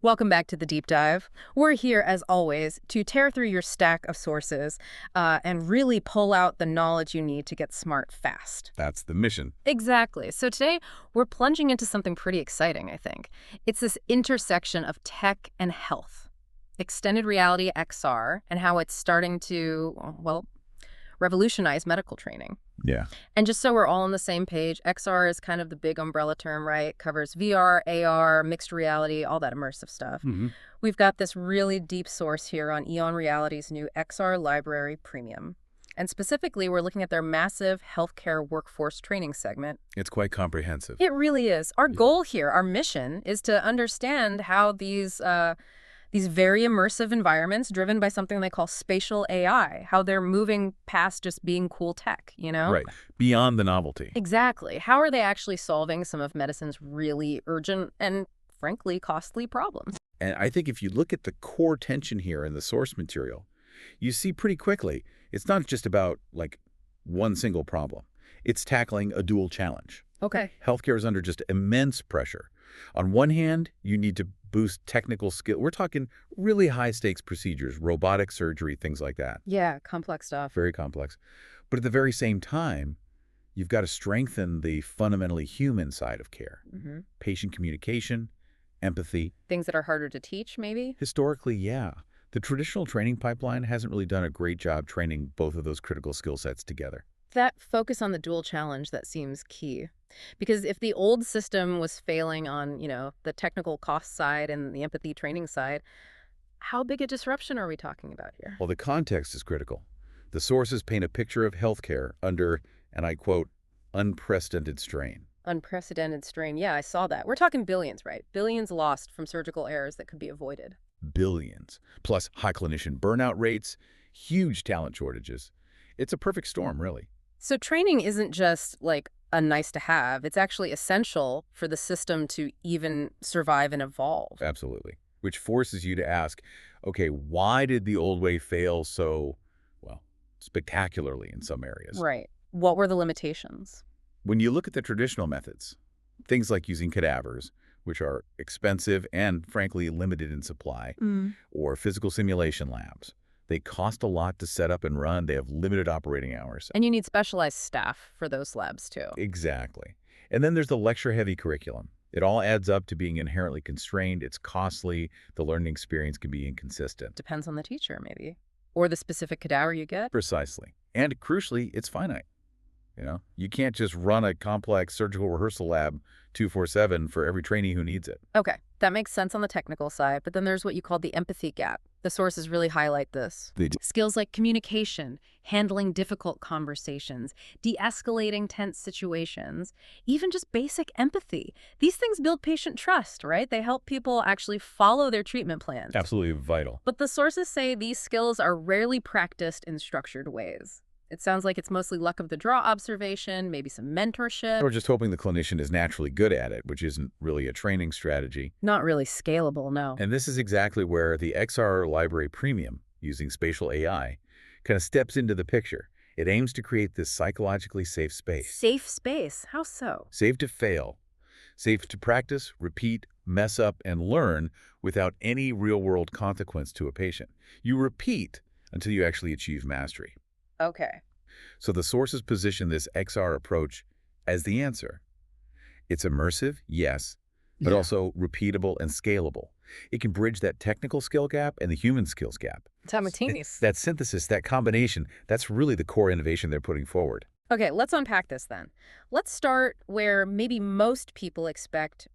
Welcome back to the deep dive. We're here, as always, to tear through your stack of sources and really pull out the knowledge you need to get smart fast. That's the mission. Exactly. So today, we're plunging into something pretty exciting, I think. It's this intersection of tech and health, extended reality XR, and how it's starting to, well, revolutionize medical training. Yeah. And just so we're all on the same page, XR is kind of the big umbrella term, right? Covers VR, AR, mixed reality, all that immersive stuff. We've got this really deep source here on EON Reality's new XR Library Premium. And specifically, we're looking at their massive healthcare workforce training segment. It's quite comprehensive. It really is. Our goal here, our mission, is to understand how these very immersive environments driven by something they call spatial AI, how they're moving past just being cool tech, you know? Right. Beyond the novelty. Exactly. How are they actually solving some of medicine's really urgent and, frankly, costly problems? And I think if you look at the core tension here in the source material, you see pretty quickly it's not just about, like, one single problem. It's tackling a dual challenge. Okay. Healthcare is under just immense pressure. On one hand, you need to boost technical skill. We're talking really high-stakes procedures, robotic surgery, things like that. Yeah, complex stuff. Very complex. But at the very same time, you've got to strengthen the fundamentally human side of care. Patient communication, empathy. Things that are harder to teach, maybe? Historically, yeah. The traditional training pipeline hasn't really done a great job training both of those critical skill sets together. That focus on the dual challenge, that seems key. Because if the old system was failing on, the technical cost side and the empathy training side, how big a disruption are we talking about here? Well, the context is critical. The sources paint a picture of healthcare under, and I quote, unprecedented strain. Unprecedented strain. Yeah, I saw that. We're talking billions, right? Billions lost from surgical errors that could be avoided. Billions. Plus high clinician burnout rates, huge talent shortages. It's a perfect storm, really. So training isn't just like a nice to have. It's actually essential for the system to even survive and evolve. Absolutely. Which forces you to ask, okay, why did the old way fail so, well, spectacularly in some areas? Right. What were the limitations? When you look at the traditional methods, things like using cadavers, which are expensive and, frankly, limited in supply, or physical simulation labs, they cost a lot to set up and run. They have limited operating hours. And you need specialized staff for those labs, too. Exactly. And then there's the lecture-heavy curriculum. It all adds up to being inherently constrained. It's costly. The learning experience can be inconsistent. Depends on the teacher, maybe. Or the specific cadaver you get. Precisely. And crucially, it's finite. You can't just run a complex surgical rehearsal lab 24/7 for every trainee who needs it. Okay, that makes sense on the technical side, but then there's what you call the empathy gap. The sources really highlight this. They do. Skills like communication, handling difficult conversations, de-escalating tense situations, even just basic empathy. These things build patient trust, right? They help people actually follow their treatment plans. Absolutely vital. But the sources say these skills are rarely practiced in structured ways. It sounds like it's mostly luck of the draw observation, maybe some mentorship. Or just hoping the clinician is naturally good at it, which isn't really a training strategy. Not really scalable, no. And this is exactly where the XR Library Premium, using Spatial AI, kind of steps into the picture. It aims to create this psychologically safe space. Safe space? How so? Safe to fail. Safe to practice, repeat, mess up, and learn without any real-world consequence to a patient. You repeat until you actually achieve mastery. Okay. So the sources position this XR approach as the answer. It's immersive, yes, but also repeatable and scalable. It can bridge that technical skill gap and the human skills gap. Simultaneous. That synthesis, that combination, that's really the core innovation they're putting forward. Okay, let's unpack this then. Let's start where maybe most people expect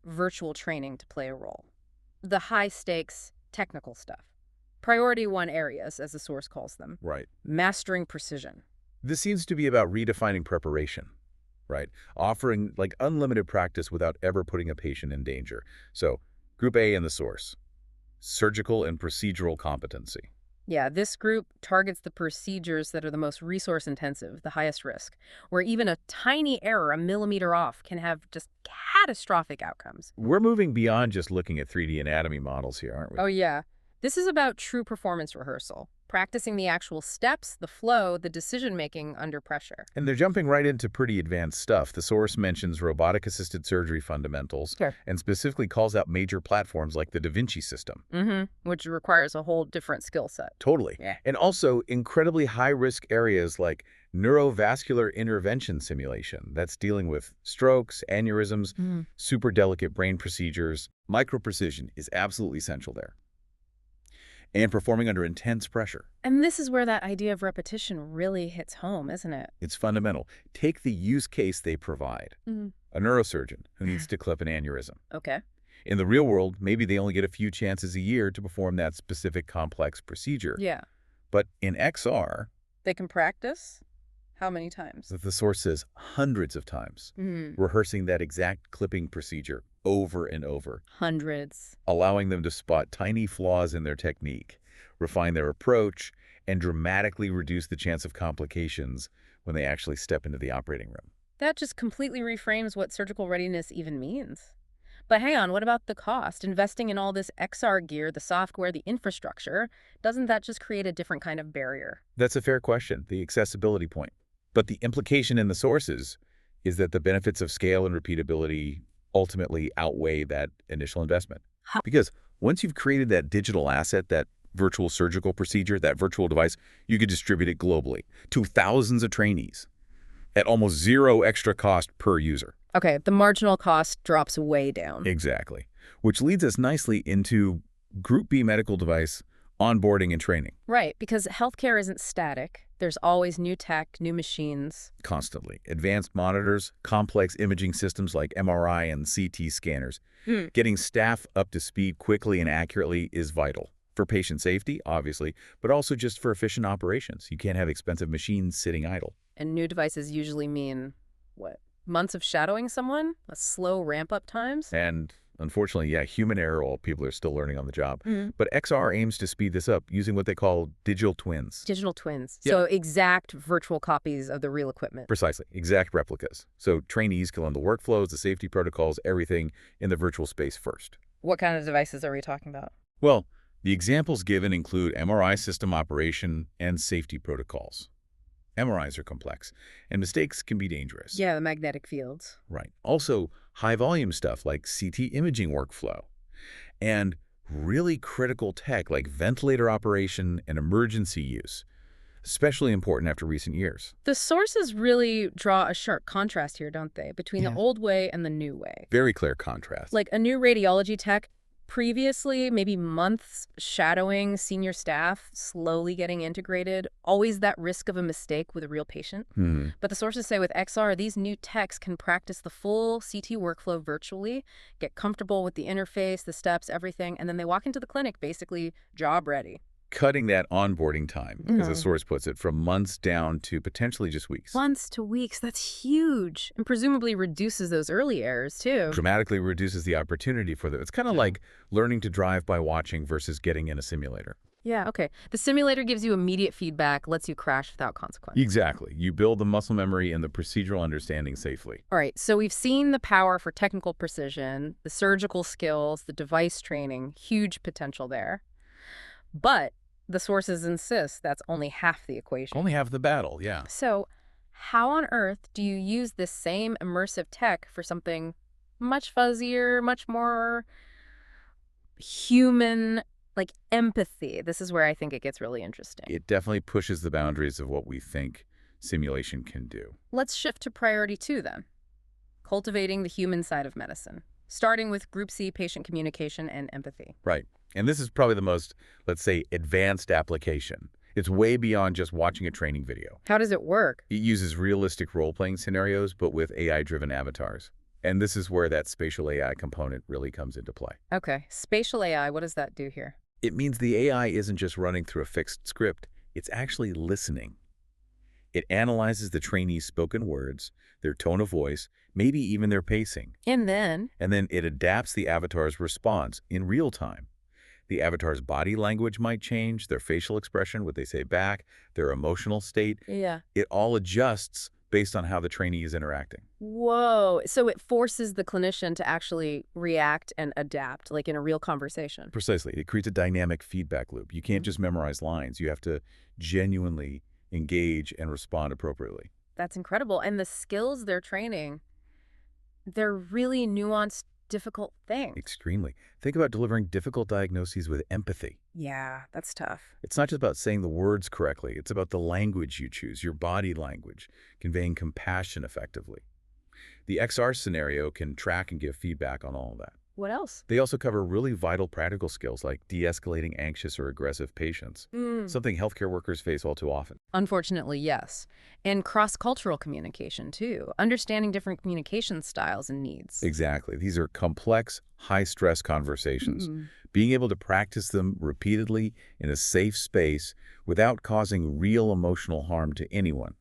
virtual training to play a role. The high-stakes technical stuff. Priority 1 areas, as the source calls them. Right. Mastering precision. This seems to be about redefining preparation, right? Offering like unlimited practice without ever putting a patient in danger. So, Group A in the source, surgical and procedural competency. Yeah, this group targets the procedures that are the most resource-intensive, the highest risk, where even a tiny error, a millimeter off, can have just catastrophic outcomes. We're moving beyond just looking at 3D anatomy models here, aren't we? Oh, yeah. This is about true performance rehearsal. practicing the actual steps, the flow, the decision-making under pressure. And they're jumping right into pretty advanced stuff. The source mentions robotic-assisted surgery fundamentals Sure. and specifically calls out major platforms like the Da Vinci system. Which requires a whole different skill set. Totally. Yeah. And also incredibly high-risk areas like neurovascular intervention simulation. That's dealing with strokes, aneurysms, super delicate brain procedures. Micro-precision is absolutely essential there. And performing under intense pressure. And this is where that idea of repetition really hits home, isn't it? It's fundamental. Take the use case they provide. A neurosurgeon who needs to clip an aneurysm. Okay. In the real world, maybe they only get a few chances a year to perform that specific complex procedure. Yeah. But in XR, They can practice? How many times? the source says hundreds of times, rehearsing that exact clipping procedure over and over, Hundreds. allowing them to spot tiny flaws in their technique, refine their approach, and dramatically reduce the chance of complications when they actually step into the operating room. That just completely reframes what surgical readiness even means. But hang on, what about the cost? Investing in all this XR gear, the software, the infrastructure, doesn't that just create a different kind of barrier? That's a fair question, the accessibility point. But the implication in the sources is that the benefits of scale and repeatability ultimately outweigh that initial investment. How? Because once you've created that digital asset, that virtual surgical procedure, that virtual device, you could distribute it globally to thousands of trainees at almost zero extra cost per user. Okay, the marginal cost drops way down. Exactly. Which leads us nicely into Group B medical device onboarding and training. Right, because healthcare isn't static. There's always new tech, new machines. Constantly. Advanced monitors, complex imaging systems like MRI and CT scanners. Getting staff up to speed quickly and accurately is vital. For patient safety, obviously, but also just for efficient operations. You can't have expensive machines sitting idle. And new devices usually mean, what, months of shadowing someone? A slow ramp-up times? And unfortunately, yeah, human error while people are still learning on the job. But XR aims to speed this up using what they call digital twins. Digital twins. Yep. So exact virtual copies of the real equipment. Precisely. Exact replicas. So trainees can learn the workflows, the safety protocols, everything in the virtual space first. What kind of devices are we talking about? Well, the examples given include MRI system operation and safety protocols. MRIs are complex, and mistakes can be dangerous. Yeah, the magnetic fields. Right. Also, high-volume stuff like CT imaging workflow, and really critical tech like ventilator operation and emergency use, especially important after recent years. The sources really draw a sharp contrast here, don't they, between Yeah. the old way and the new way. Very clear contrast. Like a new radiology tech, previously maybe months shadowing senior staff, slowly getting integrated, always that risk of a mistake with a real patient. But the sources say with XR, these new techs can practice the full CT workflow virtually, get comfortable with the interface, the steps, everything, and then they walk into the clinic basically job ready. Cutting that onboarding time, as the source puts it, from months down to potentially just weeks. Months to weeks, that's huge. And presumably reduces those early errors, too. Dramatically reduces the opportunity for them. It's kind of like learning to drive by watching versus getting in a simulator. Yeah, okay. The simulator gives you immediate feedback, lets you crash without consequence. Exactly. You build the muscle memory and the procedural understanding safely. All right, so we've seen the power for technical precision, the surgical skills, the device training, huge potential there. But the sources insist that's only half the equation. Only half the battle, yeah. So how on earth do you use this same immersive tech for something much fuzzier, much more human, like empathy? This is where I think it gets really interesting. It definitely pushes the boundaries of what we think simulation can do. Let's shift to priority 2 then. Cultivating the human side of medicine, starting with Group C patient communication and empathy. Right. And this is probably the most, let's say, advanced application. It's way beyond just watching a training video. How does it work? It uses realistic role-playing scenarios, but with AI-driven avatars. And this is where that spatial AI component really comes into play. Okay, spatial AI, what does that do here? It means the AI isn't just running through a fixed script. It's actually listening. It analyzes the trainees' spoken words, their tone of voice, maybe even their pacing. And then it adapts the avatar's response in real time. The avatar's body language might change, their facial expression, what they say back, their emotional state. Yeah. It all adjusts based on how the trainee is interacting. Whoa. So it forces the clinician to actually react and adapt, like in a real conversation. Precisely. It creates a dynamic feedback loop. You can't just memorize lines. You have to genuinely engage and respond appropriately. That's incredible. And the skills they're training, they're really nuanced, difficult things. Extremely. Think about delivering difficult diagnoses with empathy. Yeah, that's tough. It's not just about saying the words correctly. It's about the language you choose, your body language, conveying compassion effectively. The XR scenario can track and give feedback on all of that. What else? They also cover really vital practical skills like de-escalating anxious or aggressive patients, something healthcare workers face all too often. Unfortunately, yes. And cross-cultural communication, too. Understanding different communication styles and needs. Exactly. These are complex, high-stress conversations. Being able to practice them repeatedly in a safe space without causing real emotional harm to anyone,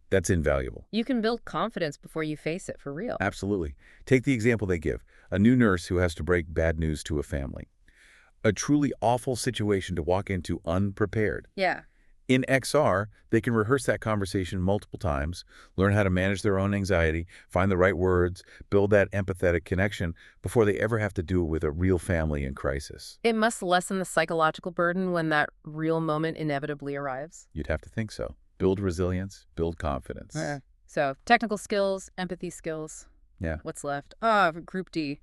that's invaluable. You can build confidence before you face it for real. Absolutely. Take the example they give, a new nurse who has to break bad news to a family. A truly awful situation to walk into unprepared. Yeah. In XR, they can rehearse that conversation multiple times, learn how to manage their own anxiety, find the right words, build that empathetic connection before they ever have to do it with a real family in crisis. It must lessen the psychological burden when that real moment inevitably arrives. You'd have to think so. Build resilience, build confidence. So, technical skills, empathy skills. Yeah. What's left? Group D.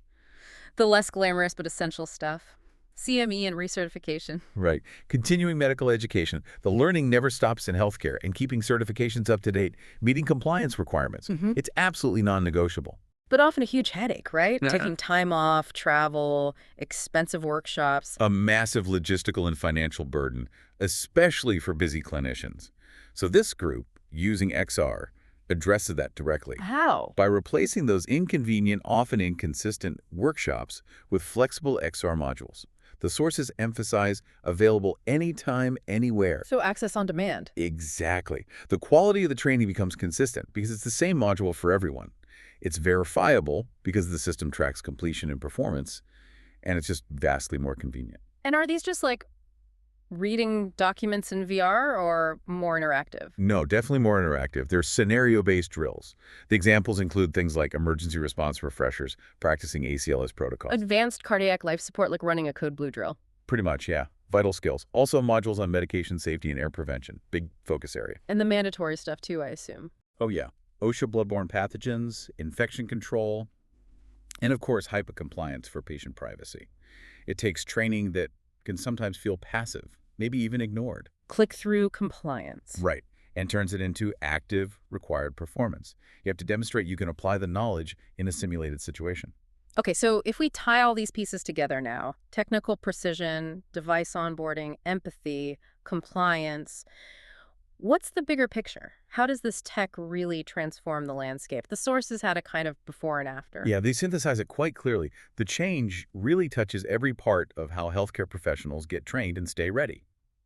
The less glamorous but essential stuff. CME and recertification. Right. Continuing medical education. The learning never stops in healthcare, and keeping certifications up to date, meeting compliance requirements. It's absolutely non-negotiable. But often a huge headache, right? Taking time off, travel, expensive workshops. A massive logistical and financial burden, especially for busy clinicians. So this group, using XR, addresses that directly. How? By replacing those inconvenient, often inconsistent workshops with flexible XR modules. The sources emphasize available anytime, anywhere. So access on demand. Exactly. The quality of the training becomes consistent because it's the same module for everyone. It's verifiable because the system tracks completion and performance, and it's just vastly more convenient. And are these just like reading documents in VR or more interactive? No, definitely more interactive. They're scenario-based drills. The examples include things like emergency response refreshers, practicing ACLS protocols. Advanced cardiac life support, like running a code blue drill. Pretty much, yeah. Vital skills. Also modules on medication safety and air prevention. Big focus area. And the mandatory stuff too, I assume. Oh, yeah. OSHA bloodborne pathogens, infection control, and of course, HIPAA compliance for patient privacy. It takes training that can sometimes feel passive, maybe even ignored. Click-through compliance. Right. And turns it into active, required performance. You have to demonstrate you can apply the knowledge in a simulated situation. Okay, so if we tie all these pieces together now, technical precision, device onboarding, empathy, compliance, what's the bigger picture? How does this tech really transform the landscape? The sources had a kind of before and after. Yeah, they synthesize it quite clearly. The change really touches every part of how healthcare professionals get trained and stay ready.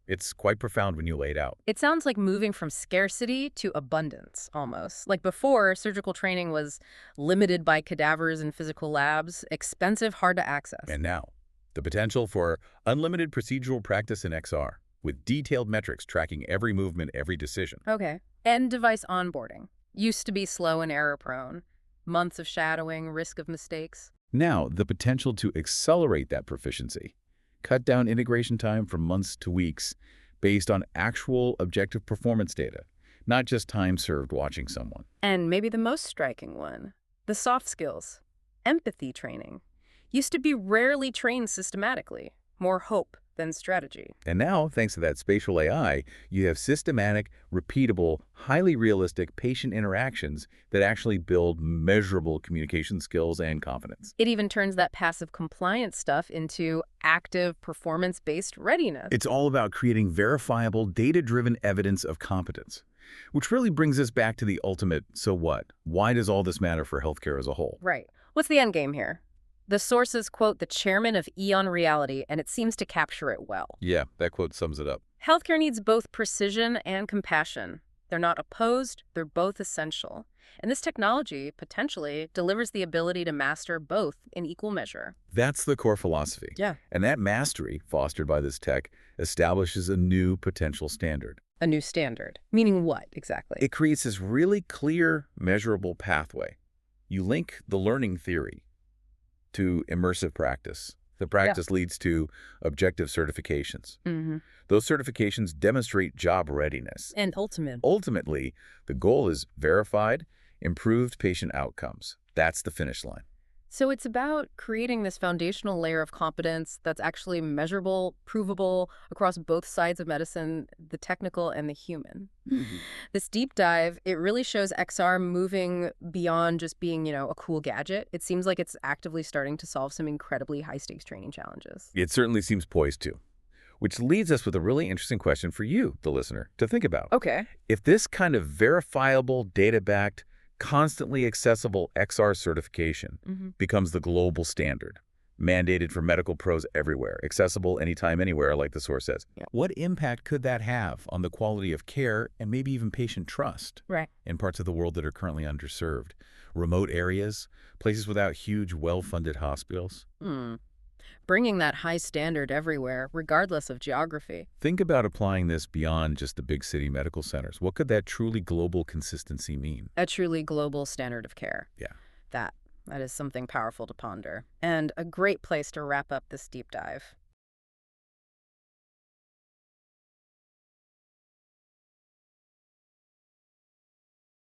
It's quite profound when you lay it out. It sounds like moving from scarcity to abundance, almost. Like before, surgical training was limited by cadavers and physical labs, expensive, hard to access. And now, the potential for unlimited procedural practice in XR, with detailed metrics tracking every movement, every decision. Okay. And device onboarding. Used to be slow and error-prone. Months of shadowing, risk of mistakes. Now, the potential to accelerate that proficiency. Cut down integration time from months to weeks based on actual objective performance data, not just time served watching someone. And maybe the most striking one, the soft skills. Empathy training. Used to be rarely trained systematically. More hope than strategy. And now, thanks to that spatial AI, you have systematic, repeatable, highly realistic patient interactions that actually build measurable communication skills and confidence. It even turns that passive compliance stuff into active, performance-based readiness. It's all about creating verifiable, data-driven evidence of competence, which really brings us back to the ultimate, so what? Why does all this matter for healthcare as a whole? Right. What's the end game here? The sources quote the chairman of EON Reality, and it seems to capture it well. Yeah, that quote sums it up. Healthcare needs both precision and compassion. They're not opposed, they're both essential. And this technology, potentially, delivers the ability to master both in equal measure. That's the core philosophy. Yeah. And that mastery, fostered by this tech, establishes a new potential standard. A new standard. Meaning what, exactly? It creates this really clear, measurable pathway. You link the learning theory to immersive practice. The Yeah. practice leads to objective certifications. Mm-hmm. Those certifications demonstrate job readiness. And ultimate. Ultimately, the goal is verified, improved patient outcomes. That's the finish line. So it's about creating this foundational layer of competence that's actually measurable, provable across both sides of medicine, the technical and the human. Mhm. This deep dive, it really shows XR moving beyond just being, a cool gadget. It seems like it's actively starting to solve some incredibly high-stakes training challenges. It certainly seems poised to, which leads us with a really interesting question for you, the listener, to think about. Okay. If this kind of verifiable, data-backed, constantly accessible XR certification Mm-hmm. becomes the global standard, mandated for medical pros everywhere, accessible anytime, anywhere, like the source says, Yeah. what impact could that have on the quality of care and maybe even patient trust Right. in parts of the world that are currently underserved? Remote areas, places without huge, well-funded hospitals? Hmm. Bringing that high standard everywhere, regardless of geography. Think about applying this beyond just the big city medical centers. What could that truly global consistency mean? A truly global standard of care. Yeah. That is something powerful to ponder. And a great place to wrap up this deep dive.